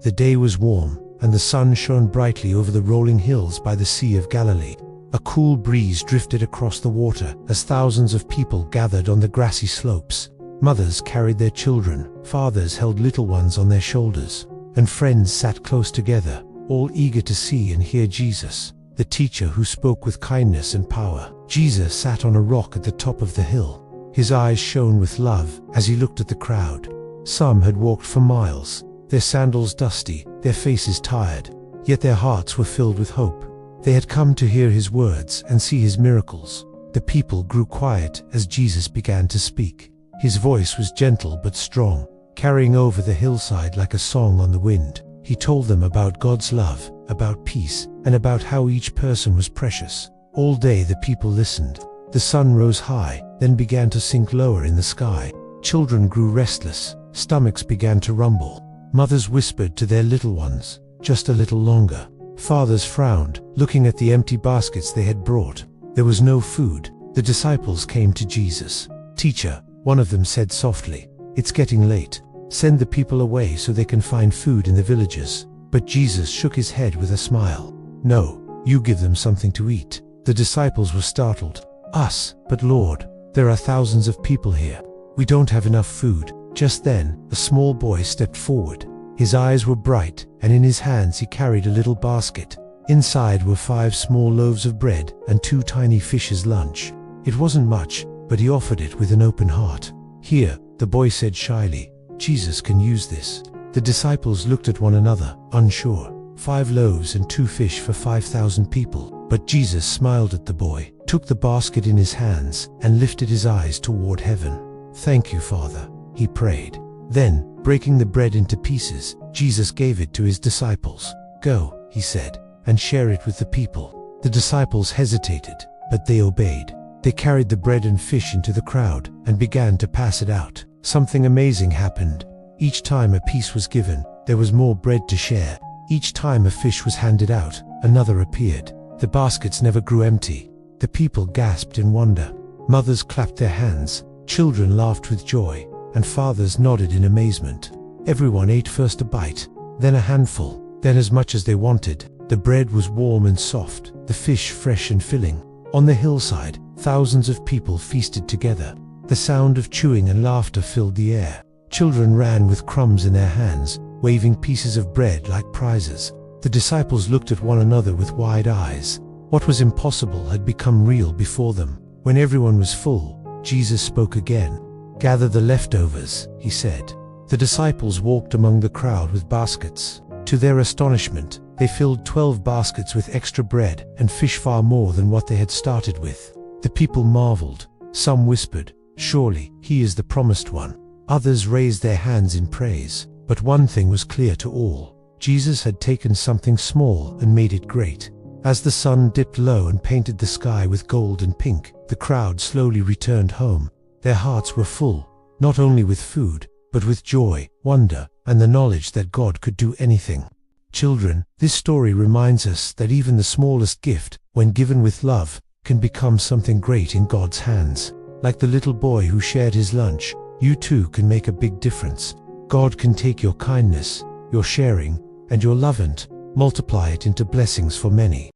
The day was warm, and the sun shone brightly over the rolling hills by the Sea of Galilee. A cool breeze drifted across the water as thousands of people gathered on the grassy slopes. Mothers carried their children, fathers held little ones on their shoulders, and friends sat close together, all eager to see and hear Jesus, the teacher who spoke with kindness and power. Jesus sat on a rock at the top of the hill. His eyes shone with love as he looked at the crowd. Some had walked for miles, their sandals dusty, their faces tired, yet their hearts were filled with hope. They had come to hear his words and see his miracles. The people grew quiet as Jesus began to speak. His voice was gentle but strong, carrying over the hillside like a song on the wind. He told them about God's love, about peace, and about how each person was precious. All day the people listened. The sun rose high, then began to sink lower in the sky. Children grew restless, stomachs began to rumble. Mothers whispered to their little ones, "Just a little longer." Fathers frowned, looking at the empty baskets they had brought. There was no food. The disciples came to Jesus. "Teacher," one of them said softly, "it's getting late. Send the people away so they can find food in the villages." But Jesus shook his head with a smile. "No, you give them something to eat." The disciples were startled. "Us? But Lord, there are thousands of people here. We don't have enough food." Just then, a small boy stepped forward. His eyes were bright, and in his hands he carried a little basket. Inside were 5 small loaves of bread and 2 tiny fishes' lunch. It wasn't much, but he offered it with an open heart. "Here," the boy said shyly. "Jesus can use this." The disciples looked at one another, unsure. 5 loaves and 2 fish for 5,000 people. But Jesus smiled at the boy, took the basket in his hands, and lifted his eyes toward heaven. "Thank you, Father," he prayed. Then, breaking the bread into pieces, Jesus gave it to his disciples. "Go," he said, "and share it with the people." The disciples hesitated, but they obeyed. They carried the bread and fish into the crowd and began to pass it out. Something amazing happened. Each time a piece was given, there was more bread to share. Each time a fish was handed out, another appeared. The baskets never grew empty. The people gasped in wonder. Mothers clapped their hands, children laughed with joy, and fathers nodded in amazement. Everyone ate first a bite, then a handful, then as much as they wanted. The bread was warm and soft, the fish fresh and filling. On the hillside, thousands of people feasted together. The sound of chewing and laughter filled the air. Children ran with crumbs in their hands, waving pieces of bread like prizes. The disciples looked at one another with wide eyes. What was impossible had become real before them. When everyone was full, Jesus spoke again. "Gather the leftovers," he said. The disciples walked among the crowd with baskets. To their astonishment, they filled 12 baskets with extra bread and fish, far more than what they had started with. The people marveled. Some whispered, "Surely, he is the promised one." Others raised their hands in praise. But one thing was clear to all. Jesus had taken something small and made it great. As the sun dipped low and painted the sky with gold and pink, the crowd slowly returned home. Their hearts were full, not only with food, but with joy, wonder, and the knowledge that God could do anything. Children, this story reminds us that even the smallest gift, when given with love, can become something great in God's hands. Like the little boy who shared his lunch, you too can make a big difference. God can take your kindness, your sharing, and your love and multiply it into blessings for many.